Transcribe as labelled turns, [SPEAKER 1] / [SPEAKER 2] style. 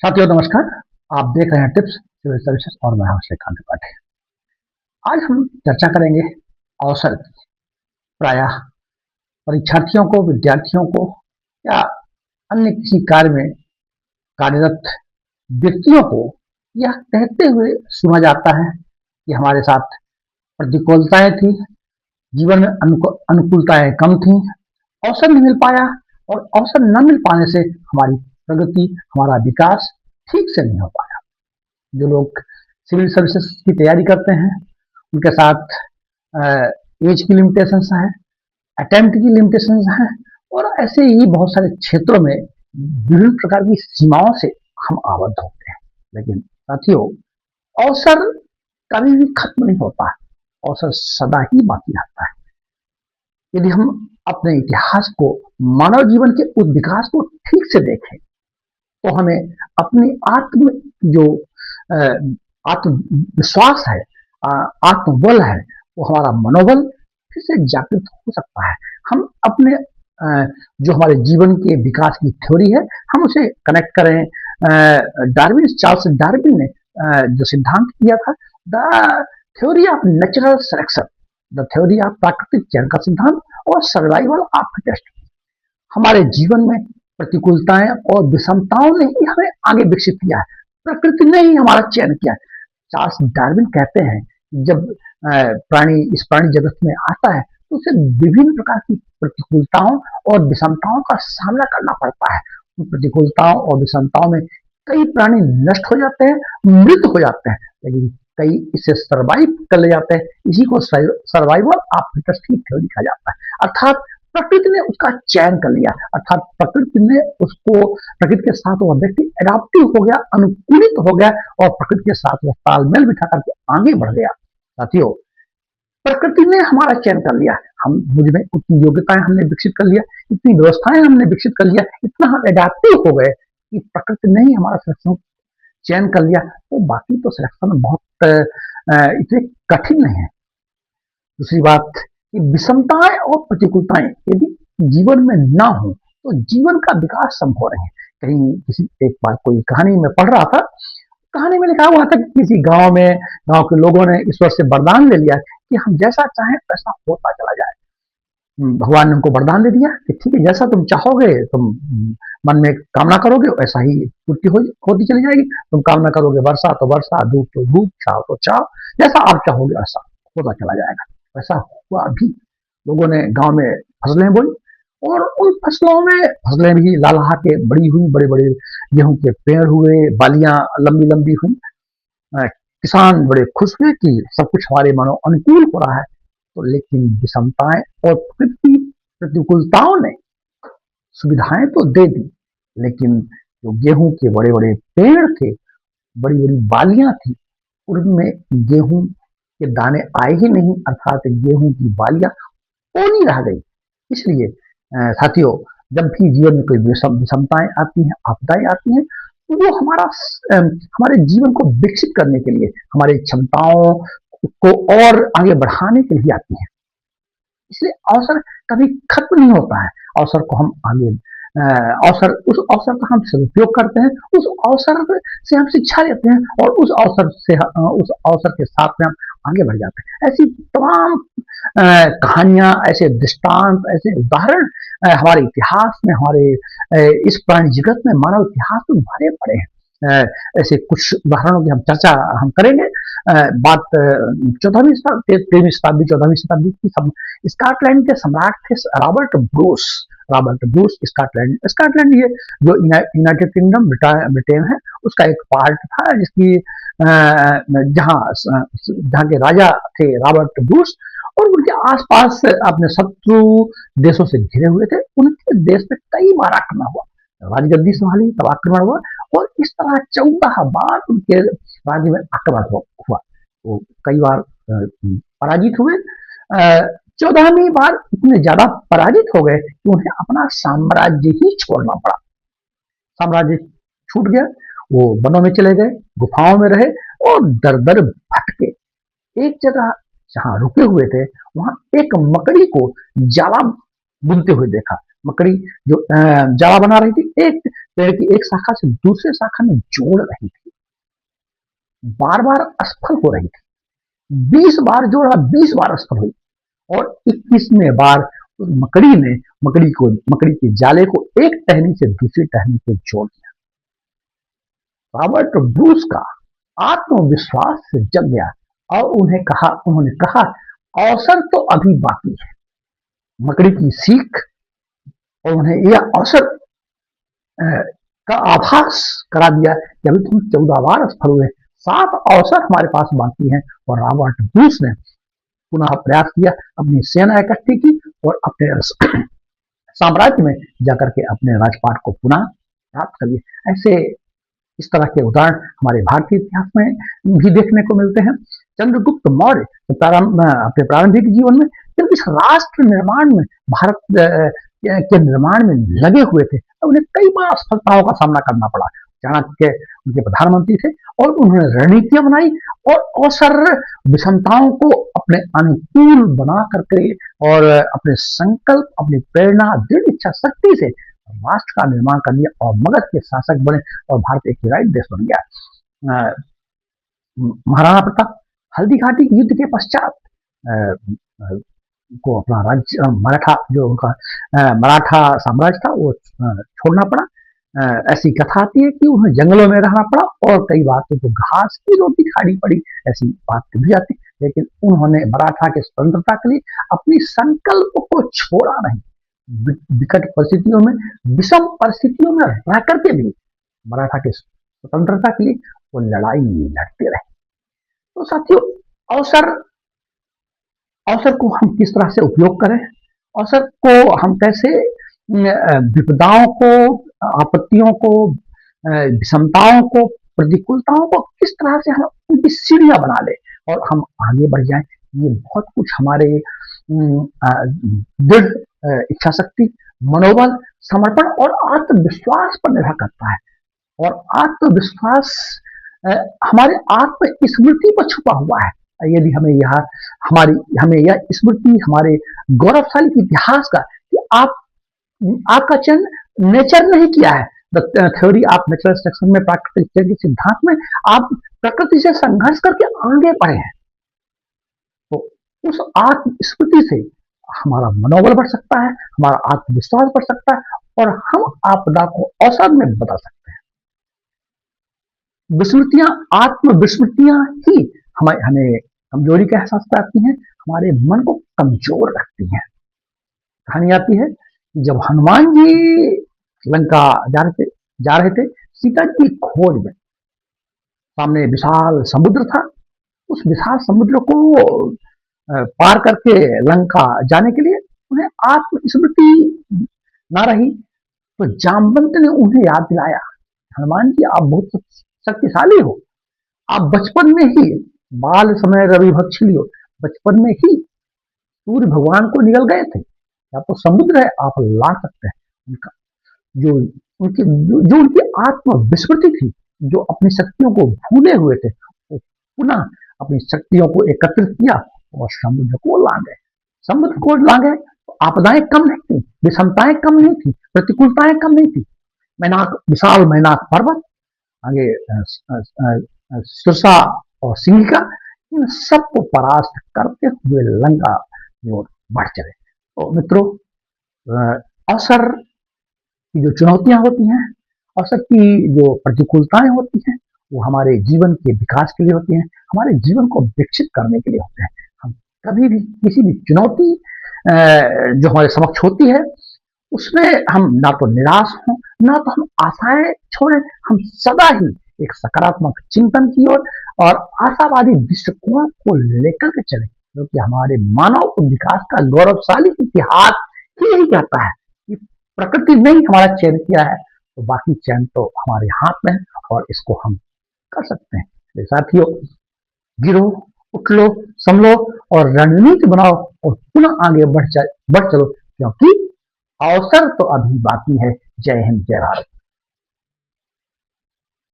[SPEAKER 1] साथियों नमस्कार। आप देख रहे हैं टिप्स सिविल सर्विसेज और मैं हूं श्रीकांत त्रिपाठी। आज हम चर्चा करेंगे अवसर की। प्रायः परीक्षार्थियों को, विद्यार्थियों को या अन्य किसी कार्य में कार्यरत व्यक्तियों को यह कहते हुए सुना जाता है कि हमारे साथ प्रतिकूलताएं थी, जीवन में अनुकूलताएं कम थी, अवसर नहीं मिल पाया और अवसर न मिल पाने से हमारी प्रगति, हमारा विकास ठीक से नहीं हो पाया। जो लोग सिविल सर्विसेज की तैयारी करते हैं उनके साथ एज की लिमिटेशंस है, अटेम्प्ट की लिमिटेशंस है और ऐसे ही बहुत सारे क्षेत्रों में विभिन्न प्रकार की सीमाओं से हम आबद्ध होते हैं। लेकिन साथियों, अवसर कभी भी खत्म नहीं होता, अवसर सदा ही बाकी रहता है। यदि हम अपने इतिहास को, मानव जीवन के उस विकास को ठीक से देखें तो हमें अपनी जो आत्मविश्वास है, आत्मबल है, वो हमारा मनोबल फिर से जागृत हो सकता है। हम अपने जो हमारे जीवन के विकास की थ्योरी है, हम उसे कनेक्ट करें। चार्ल्स डार्विन ने जो सिद्धांत किया था, the theory of natural selection, the theory of प्राकृतिक चयन का सिद्धांत और सर्वाइवल ऑफ फिटेस्ट। हमारे जीवन में प्रतिकूलताएं और विषमताओं ने ही हमें आगे विकसित किया है, प्रकृति ने ही हमारा चयन किया है। चार्ल्स डार्विन कहते हैं जब प्राणी इस प्राणी जगत में आता है तो उसे विभिन्न प्रकार की प्रतिकूलताओं और विषमताओं का सामना करना पड़ता है। उन प्रतिकूलताओं और विषमताओं में कई प्राणी नष्ट हो जाते हैं, मृत हो जाते हैं, लेकिन कई इसे सर्वाइव कर ले जाते हैं। इसी को सर्वाइवल ऑफ फिटेस्ट की थ्योरी कहा जाता है। अर्थात प्रकृति ने उसका चयन कर लिया, अर्थात प्रकृति के साथ वह व्यक्ति एडाप्टिव हो गया, अनुकूलित हो गया और प्रकृति के साथ वह तालमेल बिठा करके आगे बढ़ गया। साथियों, प्रकृति ने हमारा चयन कर लिया, मुझ में उतनी योग्यताएं हमने विकसित कर लिया, इतनी व्यवस्थाएं हमने विकसित कर लिया, इतना हम एडाप्टिव हो गए कि प्रकृति ने ही हमारा सिलेक्शन चयन कर लिया। तो बाकी तो सिलेक्शन बहुत इतने कठिन नहीं है। दूसरी बात, विषमताएं और प्रतिकूलताएं यदि जीवन में ना हो तो जीवन का विकास संभव नहीं है। कहीं एक बार कोई कहानी में पढ़ रहा था, कहानी में लिखा हुआ था कि किसी गांव के लोगों ने ईश्वर से वरदान ले लिया कि हम जैसा चाहें वैसा होता चला जाए। भगवान ने उनको वरदान दे दिया कि ठीक है, जैसा तुम चाहोगे, तुम मन में कामना करोगे वैसा ही पूर्ति होती चली जाएगी। तुम कामना करोगे वर्षा तो वर्षा, धूप तो धूप, छाव तो छाव, जैसा आप चाहोगे वैसा होता चला जाएगा। वैसा हुआ भी। लोगों ने गांव में फसलें बोई और उन फसलें भी लालहा के बड़ी हुई, बड़े बड़े गेहूं के पेड़ हुए, बालियां लंबी लंबी हुई। किसान बड़े खुश हुए कि सब कुछ हमारे मानो अनुकूल हो रहा है। तो लेकिन विषमताएं और प्रतिकूलताओं ने सुविधाएं तो दे दी, लेकिन जो गेहूं के बड़े बड़े पेड़ थे, बड़ी बड़ी बालियां थी, उनमें गेहूं के दाने आए ही नहीं, अर्थात गेहूं की बालियां पौनी रह गई। इसलिए साथियों, जब भी जीवन में कोई विषमताएं आती हैं, आपदाएं आती हैं, तो वो हमारे जीवन को विकसित करने के लिए, हमारी क्षमताओं को और आगे बढ़ाने के लिए आती हैं। इसलिए अवसर कभी खत्म नहीं होता है। अवसर को हम आगे उस अवसर का हम सदुपयोग करते हैं, उस अवसर से हम शिक्षा लेते हैं और उस अवसर के साथ में हम आगे बढ़ जाते हैं। ऐसी तमाम कहानियां, ऐसे दृष्टांत, ऐसे उदाहरण हमारे इतिहास में, हमारे इस प्राणी जगत में, मानव इतिहास में भरे पड़े हैं। ऐसे कुछ उदाहरणों की हम चर्चा करेंगे। बात 13वीं शताब्दी की। स्कॉटलैंड के सम्राट थे रॉबर्ट ब्रूस। स्कॉटलैंड ये जो यूनाइटेड किंगडम ब्रिटेन है उसका एक पार्ट था, जिसकी जहाँ के राजा थे रॉबर्ट ब्रूस, और उनके आसपास अपने शत्रु देशों से घिरे हुए थे। उनके देश में कई बार आक्रमण हुआ, राजगद्दी संभाली, तब आक्रमण हुआ और इस तरह 14 बार उनके राज्य में आक्रमण हुआ। वो कई बार पराजित हुए। 14वीं बार इतने ज्यादा पराजित हो गए कि उन्हें अपना साम्राज्य ही छोड़ना पड़ा। साम्राज्य छूट गया, वो वनों में चले गए, गुफाओं में रहे और दर दर भटके। एक जगह जहां रुके हुए थे वहां एक मकड़ी को जाला बुनते हुए देखा। मकड़ी जो जाला बना रही थी, एक पेड़ की एक शाखा से दूसरे शाखा में जोड़ रही थी, बार बार असफल हो रही थी। 20 बार जोड़ा, 20 बार असफल हुई, और 21वें बार उस मकड़ी के जाले को एक टहनी से दूसरी टहनी से जोड़ दिया। रॉबर्ट ब्रूस का आत्मविश्वास से जग गया और उन्होंने कहा, अवसर तो अभी बाकी है। मकड़ी की सीख और उन्हें यह अवसर का आभास करा दिया कि अभी तुम 14 बार असफल हुए, 7 अवसर हमारे पास बाकी हैं। और रॉबर्ट ब्रूस ने पुनः प्रयास किया, अपनी सेना इकट्ठी की और अपने साम्राज्य में जाकर के अपने राजपाट को पुनः प्राप्त कर लिया। ऐसे इस तरह के उदाहरण हमारे भारतीय इतिहास में भी देखने को मिलते हैं। चंद्रगुप्त मौर्य अपने प्रारंभिक जीवन में जब इस राष्ट्र निर्माण में, भारत के निर्माण में लगे हुए थे, तो उन्हें कई बार असफलताओं का सामना करना पड़ा। चाणक्य उनके प्रधानमंत्री थे और उन्होंने रणनीतियां बनाई और अवसर विषमताओं को अपने अनुकूल बना करके और अपने संकल्प, अपनी प्रेरणा, दृढ़ इच्छा शक्ति से राष्ट्र का निर्माण कर लिया और मगध के शासक बने और भारत एक विराट देश बन गया। महाराणा प्रताप हल्दी घाटी युद्ध के पश्चात को अपना राज्य मराठा साम्राज्य था वो छोड़ना पड़ा। ऐसी कथा आती है कि उन्हें जंगलों में रहना पड़ा और कई बार तो घास की रोटी खानी पड़ी, ऐसी बात भी आती। लेकिन उन्होंने मराठा के स्वतंत्रता के लिए अपनी संकल्प को छोड़ा नहीं। विकट परिस्थितियों में, विषम परिस्थितियों में रह करके भी मराठा के स्वतंत्रता के लिए वो लड़ाई लड़ते रहे। तो साथियों, अवसर को हम किस तरह से उपयोग करें, अवसर को हम कैसे विपदाओं को, आपत्तियों को, विषमताओं को, प्रतिकूलताओं को किस तरह से हम उनकी सीढ़ियां बना ले और हम आगे बढ़ जाएं, ये बहुत कुछ हमारे दृढ़ इच्छा शक्ति, मनोबल, समर्पण और आत्मविश्वास पर निर्भर करता है। और आत्मविश्वास हमारे आत्म स्मृति पर छुपा हुआ है। यदि हमें यह स्मृति हमारे गौरवशाली इतिहास का कि आपका चयन नेचर नहीं किया है। The theory of natural selection में, प्राकृतिक चयन के सिद्धांत में आप प्रकृति से संघर्ष करके आगे बढ़े हैं। तो उस आत्म स्मृति से हमारा मनोबल बढ़ सकता है, हमारा आत्मविश्वास बढ़ सकता है और हम आपदा को अवसर में बदल सकते हैं। आत्मविस्मृतियां ही हमें कमजोरी का एहसास कराती हैं, हमारे मन को कमजोर रखती हैं। कहानी आती है कि जब हनुमान जी लंका जा रहे थे सीता जी की खोज में, सामने विशाल समुद्र था। उस विशाल समुद्र को पार करके लंका जाने के लिए उन्हें आत्मस्मृति ना रही, तो जामवंत ने उन्हें याद दिलाया, हनुमान जी आप बहुत शक्तिशाली हो, आप बचपन में ही, बाल समय रवि भक्षी हो, बचपन में ही सूर्य भगवान को निकल गए थे, या तो समुद्र है आप ला सकते हैं। उनका जो उनकी आत्मविस्मृति थी, जो अपनी शक्तियों को भूले हुए थे, वो पुनः अपनी शक्तियों को एकत्रित किया और समुद्र को ला गए। तो आपदाएं कम नहीं थी, विषमताएं कम नहीं थी, प्रतिकूलताएं कम नहीं थी। विशाल मैनाक पर्वत, आगे सुरसा और सिंहिका, इन सबको परास्त करते हुए लंका की ओर बढ़ चले। तो मित्रों, अवसर की जो चुनौतियां होती हैं, अवसर की जो प्रतिकूलताएं होती हैं, वो हमारे जीवन के विकास के लिए होती हैं, हमारे जीवन को विकसित करने के लिए होते हैं। हम कभी भी किसी भी चुनौती जो हमारे समक्ष होती है, उसमें हम ना तो निराश हों, ना तो हम आशाएं छोड़ें। हम सदा ही एक सकारात्मक चिंतन की ओर और आशावादी दृष्टिकोण को लेकर के चले, क्योंकि हमारे मानव विकास का गौरवशाली इतिहास ही यही कहता है कि प्रकृति ने ही हमारा चयन किया है, तो बाकी चयन तो हमारे हाथ में है और इसको हम कर सकते हैं। साथियों, गिरो, उठ लो, संभलो और रणनीति बनाओ और पुनः आगे बढ़ चलो, क्योंकि अवसर तो अभी बाकी है। जय हिंद, जय भारत।